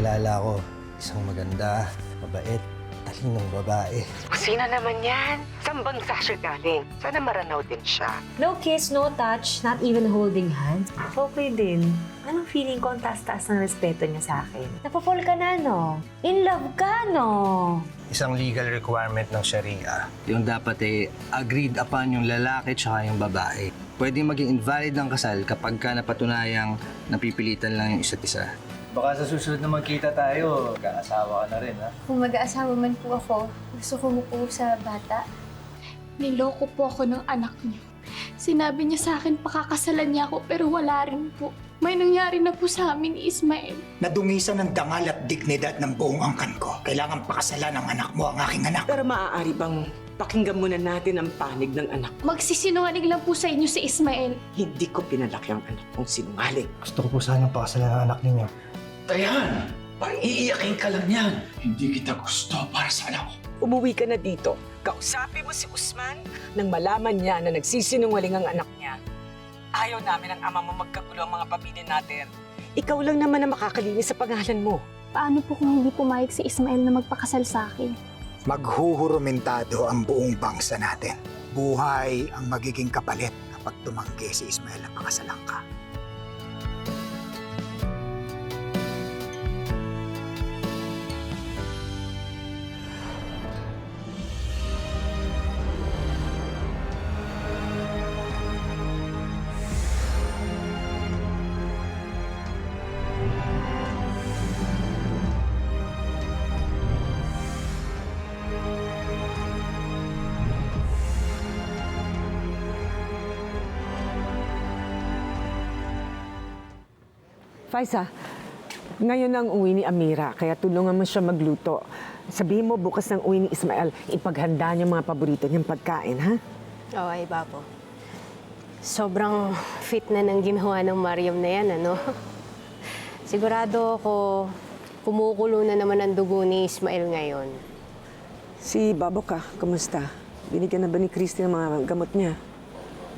nakilala ko isang maganda, mabait, talinong babae. Sino naman yan? Saan bansa siya galing? Sana maranaw din siya. No kiss, no touch, not even holding hands. Okay din. Anong feeling ko ang taas-taas ng respeto niya sa akin? Napapol ka na, no? In love ka, no? Isang legal requirement ng Sharia, yung dapat agreed upon yung lalaki tsaka yung babae. Pwede maging invalid ang kasal kapag ka napatunayang napipilitan lang yung isa't isa. Baka sa susunod na magkita tayo, mag-aasawa ka na rin, ha? Kung mag-aasawa man po ako, gusto ko po sa bata. Niloko po ako ng anak niyo. Sinabi niya sa akin pakakasalan niya ako pero wala rin po. May nangyari na po sa amin ni Ismael. Nadungisan ng dangal at dignidad ng buong angkan ko. Kailangan pakasalan ng anak mo ang aking anak. Pero maaari bang pakinggan muna natin ang panig ng anak? Magsisinungaling lang po sa inyo si Ismael. Hindi ko pinalaki ang anak kong sinungaling. Gusto ko po sanang pakasalan ng anak ninyo. Dayan, paiiyakin ka lang yan. Hindi kita gusto para sa anak ko. Umuwi ka na dito. Kausapin mo si Usman nang malaman niya na nagsisinungaling ang anak niya. Ayaw namin ang ama mo magkagulo ang mga pamilya natin. Ikaw lang naman ang makakalinis sa pangalan mo. Paano po kung hindi pumayag si Ismael na magpakasal sa akin? Maghuhurumentado ang buong bangsa natin. Buhay ang magiging kapalit kapag tumanggi si Ismael na pakasalan ka. Faisa, ngayon ang uwi ni Amira, kaya tulungan mo siya magluto. Sabihin mo bukas ng uwi ni Ismael, ipaghanda niya mga paborito niyang pagkain, ha? Oo, ay Babo. Sobrang fit na ng ginawa ng Mariam na yan, ano? Sigurado ako, kumukulo na naman ang dugo ni Ismael ngayon. Si Babo ka, kumusta? Binigyan na ba ni Christy ng mga gamot niya?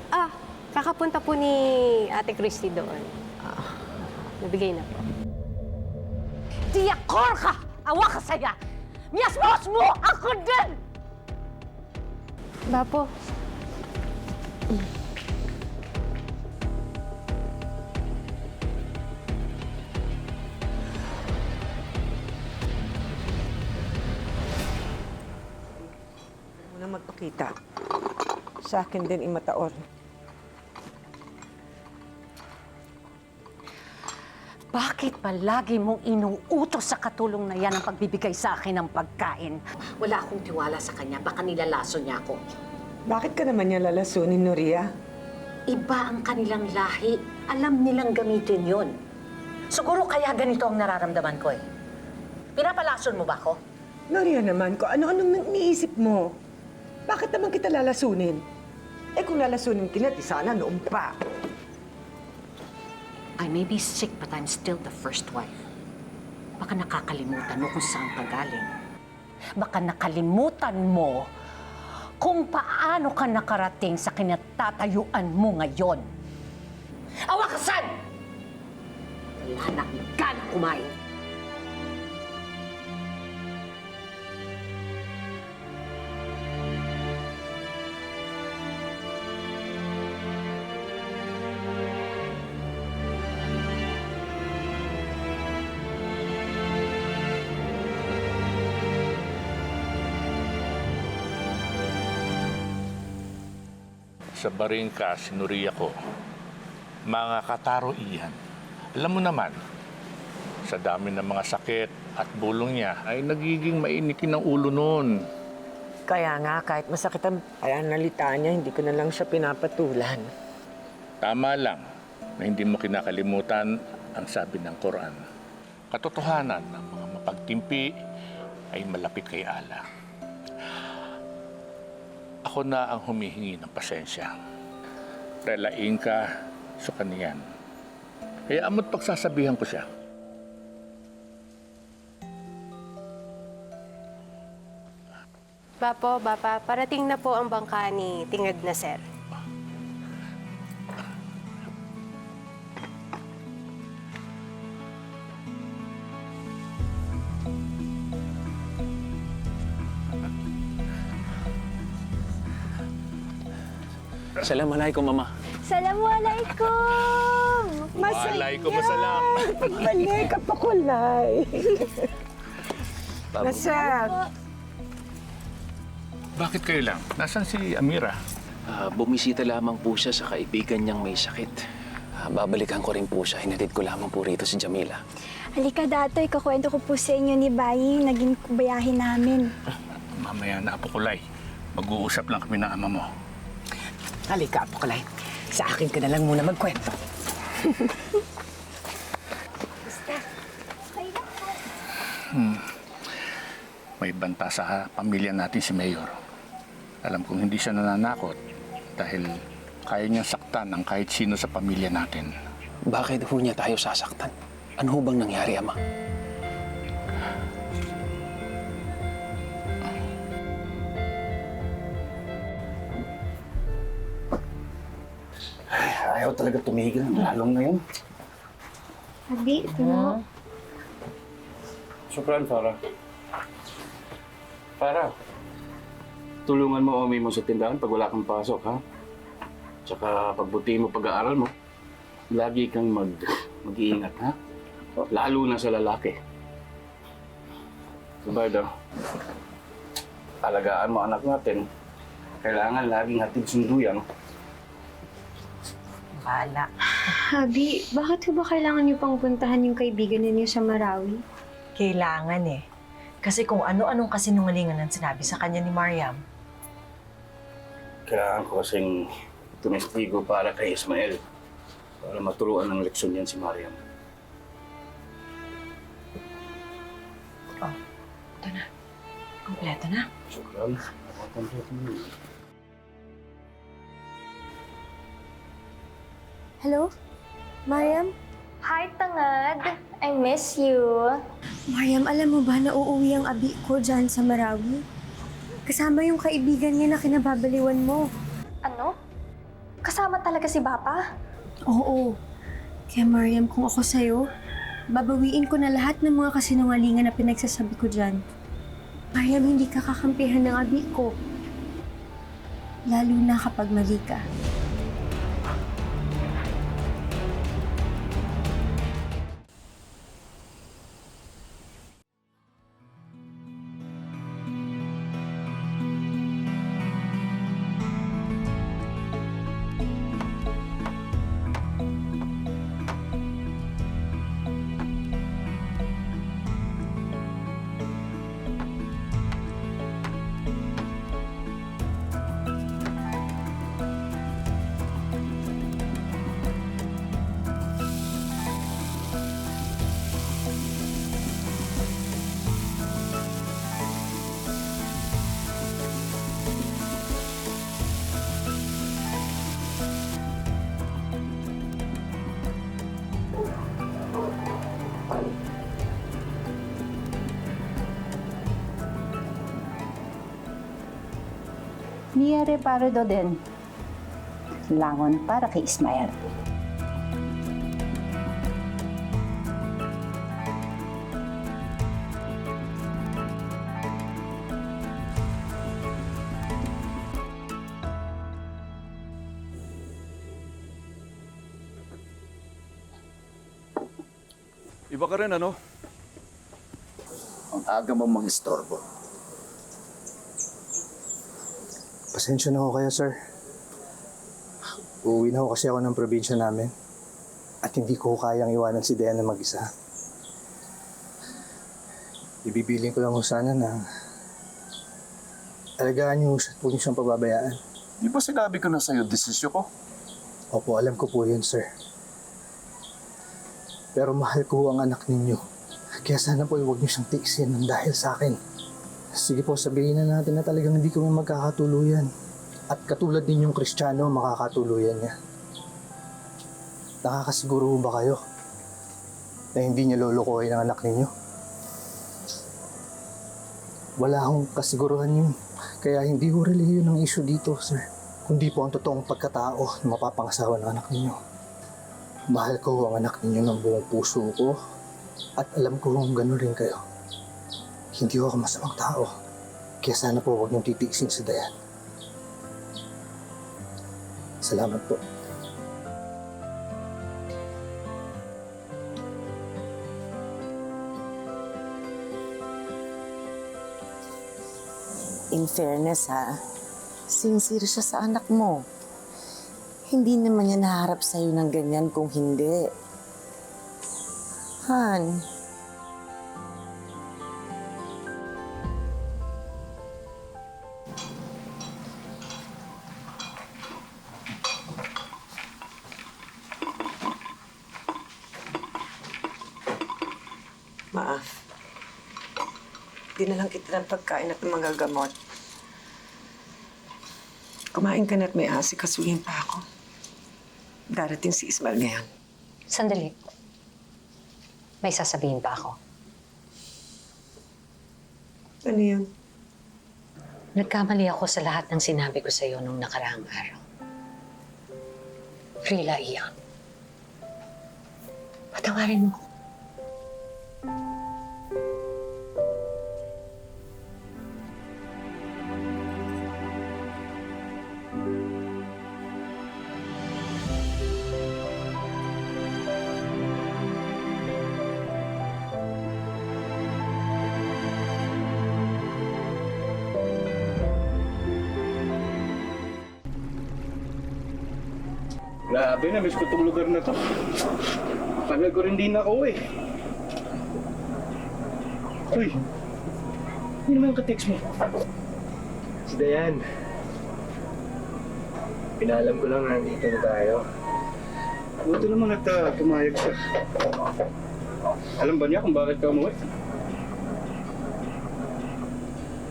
Ah, kakapunta po ni Ate Christy doon. Nabigay na po. Diyakor ka! Awa ka saya! Miyas-mos mo! Ako din! Bapo, Muna magpakita. Sa akin din imataor. Bakit palagi mong inuutos sa katulong na yan ang pagbibigay sa akin ng pagkain? Wala akong tiwala sa kanya. Baka nilalaso niya ako. Bakit ka naman niya lalasunin, Nuria? Iba ang kanilang lahi. Alam nilang gamitin yon. Siguro kaya ganito ang nararamdaman ko eh. Pinapalason mo ba ako? Nuria naman, kung ano-anong iniisip mo. Bakit naman kita lalasunin? Eh kung lalasunin kita, di sana noon pa. I may be sick, but I'm still the first wife. Baka nakakalimutan mo kung saan ka galing. Baka nakalimutan mo kung paano ka nakarating sa kinatatayuan mo ngayon. Awakasan! Wala na akong gana kumain. Sa Baringka, sinuriya ko, mga kataro iyan. Alam mo naman, sa dami ng mga sakit at bulong niya, ay nagiging mainitin ang ulo noon. Kaya nga, kahit masakit ang pananalita niya, hindi ko na lang siya pinapatulan. Tama lang na hindi mo kinakalimutan ang sabi ng Quran. Katotohanan ng mga mapagtimpi ay malapit kay Allah. Ako na ang humihingi ng pasensya. Relain ka sa kaniyan. Kaya amo't pagsasabihan ko siya. Bapo, Bapa, parating na po ang bangka ni Tingad na Sir. Assalamualaikum, Mama. Assalamualaikum! Waalaikum assalam. Pagbalik ka pa kulay. Nasaan? Bakit kayo lang? Nasaan si Amira? Bumisita lamang po siya sa kaibigan niyang may sakit. Babalikan ko rin po siya. Hinatid ko lamang po rito si Jamila. Halika dato, ikakwento ko po sa inyo ni Bayi, naging bayahin namin. Mamaya na, Apo Kulay. Mag-uusap lang kami ng ama mo. Halika, Apo Kulay. Sa akin ka na lang muna magkwento. May banta sa pamilya natin si Mayor. Alam kong hindi siya nananakot dahil kaya niyang saktan ang kahit sino sa pamilya natin. Bakit ho niya tayo sasaktan? Ano ho bang nangyari, Ama? Ayaw talaga tumigil, lalong ngayon. Abi, ito na. Sukran, Farah. Farah, tulungan mo Omi mo sa tindahan pag wala kang pasok, ha? Tsaka pagbutihin mo pag-aaral mo, lagi kang mag-iingat, ha? Lalo na sa lalaki. Subardo, alagaan mo anak natin. Kailangan laging hatid sunduyan. Bahala. Abi, bakit ba kailangan niyo pang puntahan yung kaibigan ninyo sa Marawi? Kailangan eh. Kasi kung ano-anong kasinungalingan ang sinabi sa kanya ni Mariam. Kailangan ko kasing tumestigo para kay Ismael. Para maturuan ng leksyon yan si Mariam. Oh, ito na. Kompleto na. Sukran. Hello? Mariam? Hi, Tangad. I miss you. Mariam, alam mo ba na uuwi ang abi ko dyan sa Marawi? Kasama yung kaibigan niya na kinababaliwan mo. Ano? Kasama talaga si Papa? Oo. Kaya Mariam, kung ako sa'yo, babawiin ko na lahat ng mga kasinungalingan na pinagsasabi ko dyan. Mariam, hindi ka kakampihan ng abi ko. Lalo na kapag mali ka. Niyere para do din. Langon para kay Ismael. Iba ka rin, ano? Ang aga mo mang-istorbo. Pasensya na ho kayo, sir. Uuwi na ho kasi ako ng probinsya namin. At hindi ko kayang iwanan si Diana mag-isa. Ibibiling ko lang ho sana na alagaan niyo siya, huwag niyo siyang pababayaan. Di ba sinabi ko na sa'yo, desisyon ko? Opo, alam ko po yun, sir. Pero mahal ko ho ang anak ninyo. Kaya sana po huwag niyo siyang tiisin ng dahil sa akin. Sige po, sabihin na natin na talagang hindi kami magkakatuluyan. At katulad ninyong Kristiyano, makakatuluyan niya. Nakakasiguro ba kayo na hindi niya lolokohin ang anak ninyo? Wala akong kasiguruhan yun. Kaya hindi ho relihiyon ang issue dito, sir. Kundi po ang totoong pagkatao na mapapangasawa ng anak ninyo. Mahal ko ang anak ninyo ng buong puso ko. At alam ko kung gano'n rin kayo. Hindi ako masamang tao. Kaya sana po huwag niyong titiisin si Dayan. Salamat po. In fairness ha, sincere siya sa anak mo. Hindi naman niya naharap sa'yo ng ganyan kung hindi. Han, Maaf. Dinalang kita ng pagkain at ng mga gamot. Kumain ka na at may asikasuhin pa ako. Darating si Ismael ngayon. Sandali. May sasabihin pa ako. Ano yun? Nagkamali ako sa lahat ng sinabi ko sa'yo nung nakaraang araw. Rila, Ian. Patawarin mo ko. Grabe na, miss ko itong lugar na to. Tagal ko rin din ako eh. Uy, hindi naman yung ka-text mo. Si Dayan. Pinalam ko lang na nandito na tayo. Buto naman at pumayag siya. Alam ba niya kung bakit ka umuwi?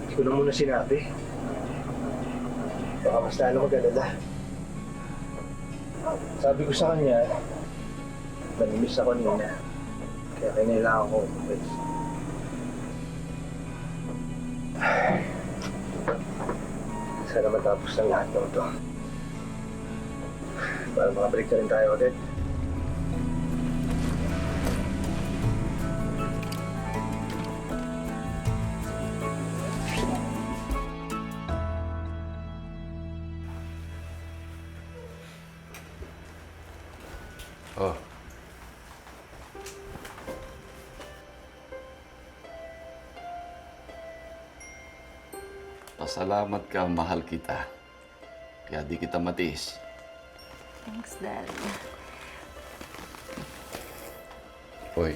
Hindi ko na muna sinabi. Baka mas lalo mag-alala. Sabi ko sa kanya, nanimiss ako nina. Kaya kailangan ko umuwi. Sana matapos ng lahat ng ito. Para makabalik na rin tayo ulit. Oh. Pasalamat ka, mahal kita. Kaya di kita matiis. Thanks, Dad. Oy.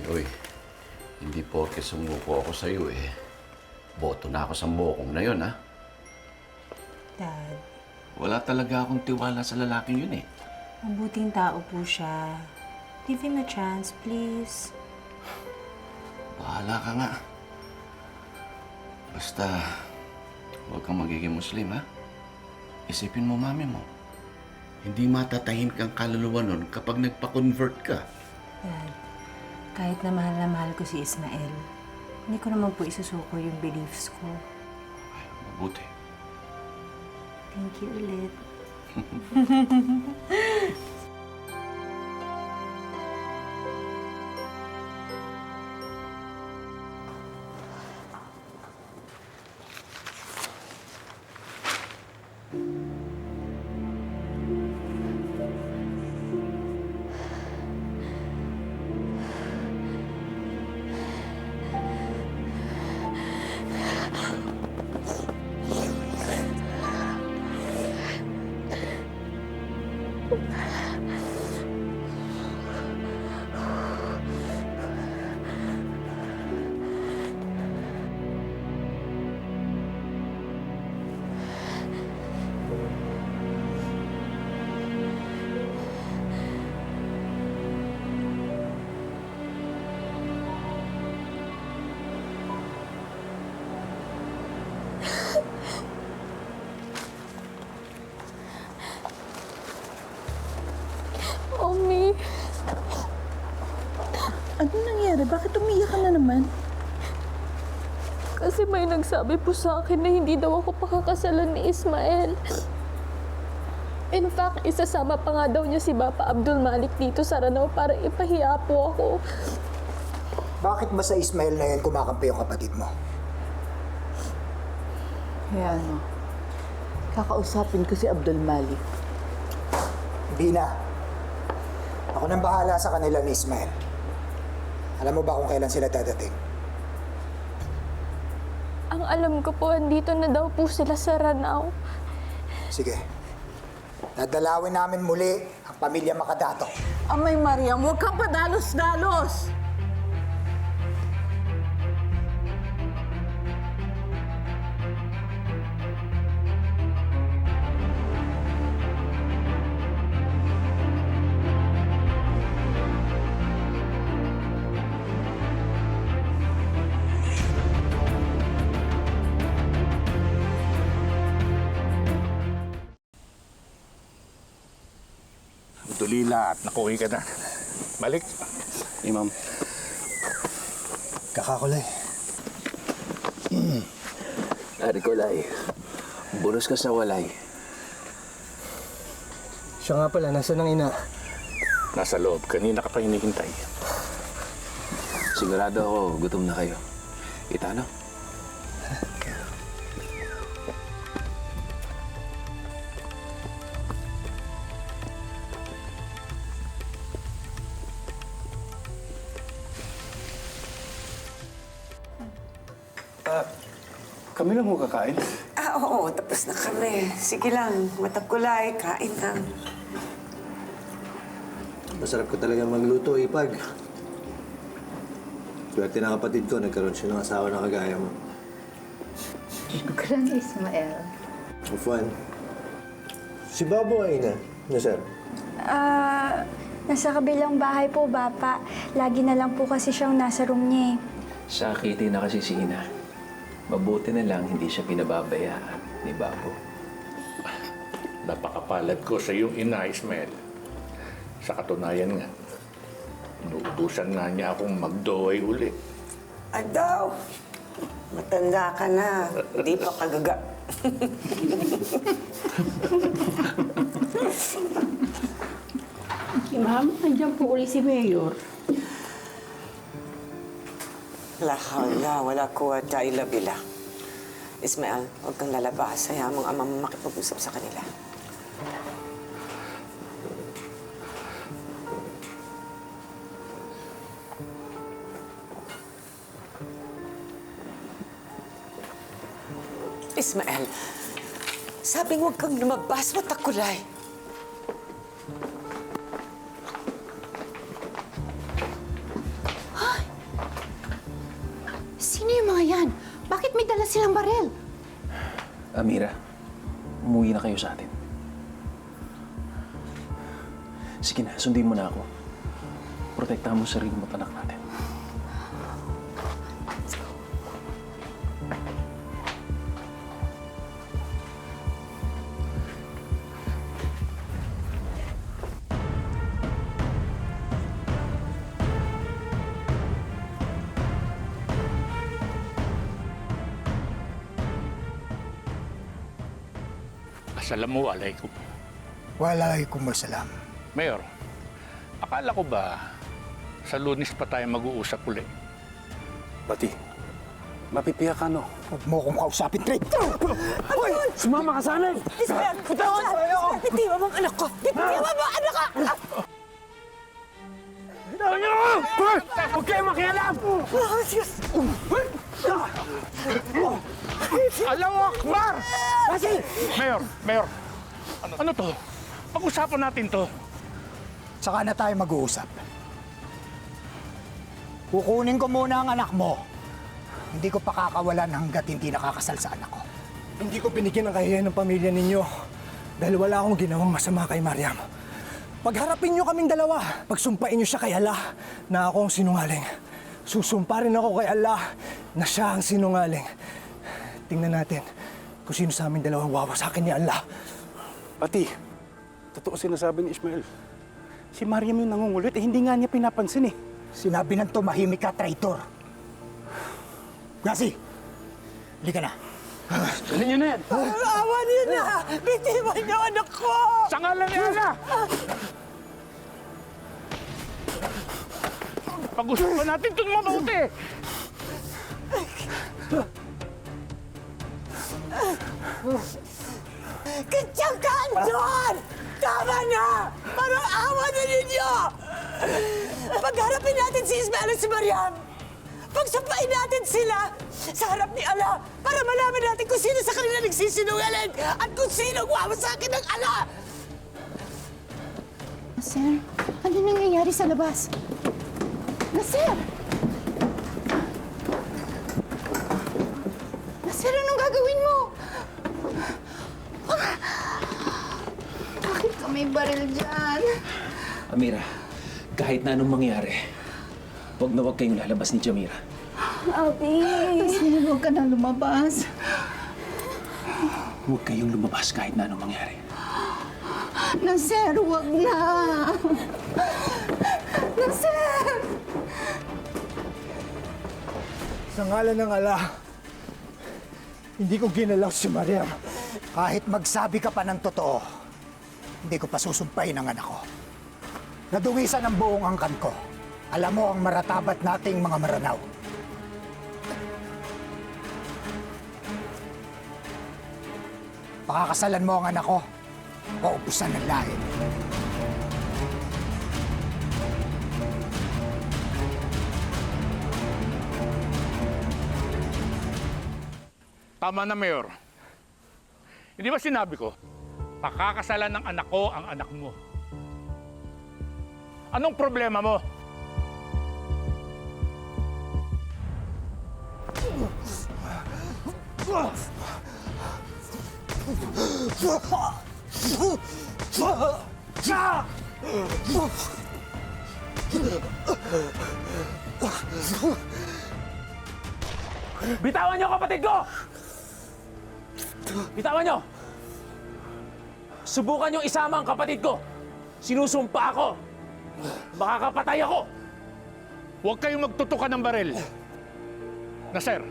Hindi porke sumuko ako sa'yo eh. Boto na ako sa mokong na yun, ha? Dad, Wala talaga akong tiwala sa lalaking yun eh. mabuting tao po siya. Give him a chance, please. Bahala ka nga. Basta, huwag kang magiging Muslim, ha? Isipin mo, mami mo. Hindi matatahimik ang kaluluwa nun kapag nagpa-convert ka. Dad, kahit na mahal ko si Ismael, hindi ko naman po isusuko yung beliefs ko. Ay, mabuti. Thank you ulit. Omi. Ano nangyari? Bakit umiyak ka na naman? Kasi may nagsabi po sa akin na hindi daw ako pakakasalan ni Ismael. In fact, isasama pa nga daw niya si Papa Abdul Malik dito sa Ranao para ipahiya po ako. Bakit ba sa Ismael na yan kumakampi yung kapatid mo? Kaya ano, kakausapin ko si Abdul Malik. Hindi na. Ako nang bahala sa kanila ni Ismael. Alam mo ba kung kailan sila dadating? Ang alam ko po, andito na daw po sila sa Ranao. Sige. Dadalawin namin muli ang pamilya Makadato. Amay Mariam, huwag kang padalos-dalos! Dulila at nakuhi ka na. Balik. Ma'am. Kakakulay. Ari Kulay, bulos ka sa walay. Siya nga pala, nasa ng ina? Nasa loob. Kanina ka pa hinihintay. Sigurado ako, gutom na kayo. Kita no? Kami lang mo kakain. Oo, tapos na kami. Sige lang, matagkulay, kain lang. Masarap ko talaga magluto, Ipag. Swerte ng kapatid ko, nagkaroon siya ng asawa na kagaya mo. Shukran, Ismael. Ufuan. Si Babo ay na. Nasaan? Nasa kabilang bahay po, Bapa. Lagi na lang po kasi siyang nasa room niya eh. Sakiti na kasi si Ina. Mabuti na lang hindi siya pinababayaan ni Babo. Napakapalad ko sa iyong ina, Ismael. Sa katunayan nga, inuutusan nga niya akong magdoy uli. Daw, matanda ka na. Hindi pa kagaga. Ma'am, nandiyan po uli si Mayor. La hawla, wala quwwata illa billah. Ismael, huwag kang lalabas. Hayaan mong ama mo makipag-usap sa kanila. Ismael, sabing huwag kang lumabas, matakulay. Sino yung mga yan? Bakit may dala silang barel? Amira, umuwi na kayo sa atin. Sige na, sundin mo na ako. Protektahan mo sarili mo at anak natin. Assalamualaikum. Waalaikumsalam. Mayor, akala ko ba sa Lunes pa tayo mag-uusap uli? Pati, mapipiyak ka no? Huwag mo akong kausapin, Trey! Hoy! Sumama ka sa amin! Ismael, bitawan mo! Bitiwan mo ang anak ko! Bitiwan mo ang anak ko! Bitawan niyo! Huwag kayo makialam! Allahu Akbar! Mayor, ano to? Pag-usapan natin to. Saka na tayo mag-uusap. Kukunin ko muna ang anak mo. Hindi ko pakakawalan hanggat hindi nakakasal sa anak ko. Hindi ko binigyan ng kahihiyan ng pamilya ninyo dahil wala akong ginawang masama kay Mariam. Pagharapin niyo kaming dalawa, pagsumpain niyo siya kay Allah na ako ang sinungaling. Susumpa rin ako kay Allah na siya ang sinungaling. Tingnan natin kung sino sa aming dalawang wawasakin ni Allah. Pati, totoo sinasabi ni Ismael. Si Mariam yung nangungulit, hindi nga niya pinapansin eh. Sinabi ng tumahimik ka, traitor. Gasi, halika na. Dali niyo na yan! Awa niyo na! Bitiwan niyo anak ko! Sa ngalan ni Allah! Pag-usapan natin ito mabuti! Kitsagaan doon! Tama na! Pagharapin natin si Ismael at si Mariam! Pagsampain natin sila sa harap ni Allah para malaman natin kung sino sa kanila nagsisinungaling at kung sino wawasakin ng Allah! Nasir, ano nangyayari sa labas? Nasir! Nasir, anong gagawin mo? Bakit ka may baril dyan? Amira, kahit na anong mangyari, huwag na huwag kayong lalabas ni Jamira. Abi! Nasir, huwag ka nang lumabas. Huwag kayong lumabas kahit na anong mangyari. Nasir, huwag na! Nasir! Sa ngalan ng Allah, hindi ko ginalaw si Mariam. Kahit magsabi ka pa ng totoo, hindi ko pa susumpahin ang anak ko. Nadungisan ang buong angkan ko. Alam mo ang maratabat nating mga maranaw. Pakakasalan mo ang anak ko o ubusan ng lahi. Tama na, Mayor. Hindi ba sinabi ko, pakakasalan ng anak ko ang anak mo? Anong problema mo? Bitawan niyo kapatid ko! Bitawan niyo! Subukan niyo isama ang kapatid ko. Sinusumpa ako. Makakapatay ako. Huwag kayong magtutukan ng baril. Nasir,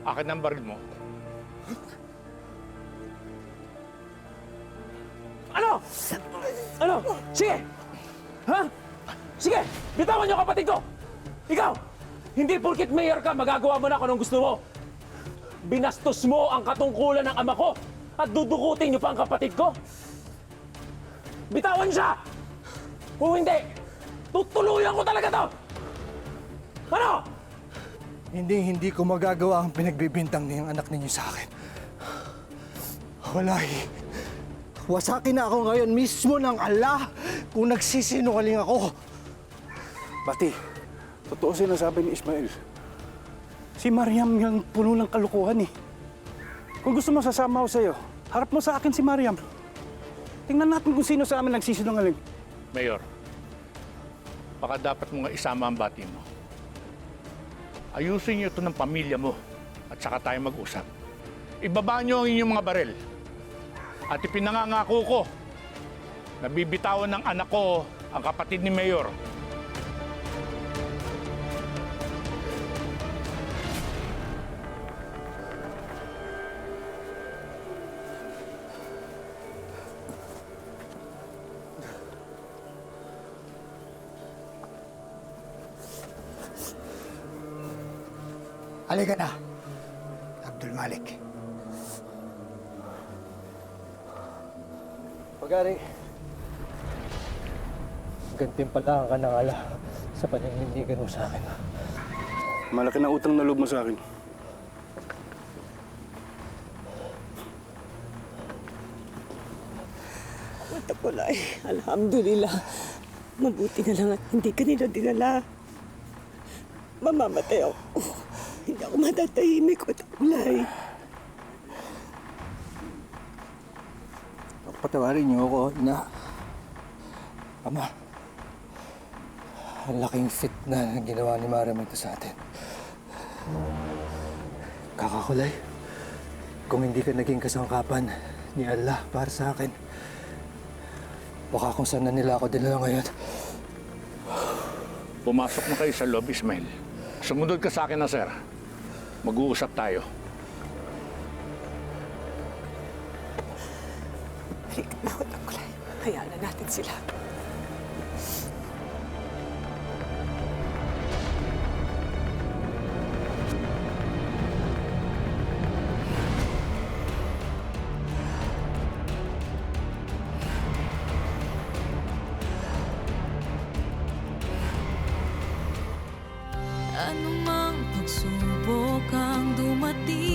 akin ang baril mo. Ano? Ano? Sige! Ha? Sige! Bitawan niyo kapatid ko! Ikaw! Hindi porkit mayor ka, magagawa mo na kung anong gusto mo. Binastos mo ang katungkulan ng ama ko at dudukutin niyo pa ang kapatid ko. Bitawan siya! Kung hindi, tutuluyan ko talaga to! Ano? Hindi ko magagawa ang pinagbibintang niyang anak ninyo sa akin. Wallahi, wasakin na ako ngayon mismo ng Allah kung nagsisinungaling ako. Bati, totoo sinasabi ni Ismael. Si Mariam yung puno ng kalukuhan eh. Kung gusto mo sasama ko sa'yo, harap mo sa akin si Mariam. Tingnan natin kung sino sa amin nagsisinungaling. Mayor, baka dapat mo nga isama ang bati mo. Ayusin niyo ito ng pamilya mo at saka tayo mag-usap. Ibaba niyo ang inyong mga baril. At ipinangangako ko na bibitawan ng anak ko ang kapatid ni Mayor. Halika na, Abdul Malik. Pagari, gantimpala ka ng Allah sa paninindigan mo sa akin. Malaki na utang na loob mo sa akin. Matapulay, alhamdulillah. Mabuti na lang at hindi ka nila dinala. Mamamatay ako. Hindi ako matatahimik, Matapulay. Patawarin niyo ako, Ina. Ama, ang laking fitna na ginawa ni Mariam ito sa atin. Kakakulay, kung hindi ka naging kasangkapan ni Allah para sa akin, baka kung saan na nila ako dinala ngayon. Pumasok na kayo sa loob, Ismael. Sumunod ka sa akin na, sir. Mag-uusap tayo. Halika na, Matapulay. Hayaan na natin sila. pagsubok ang dumating.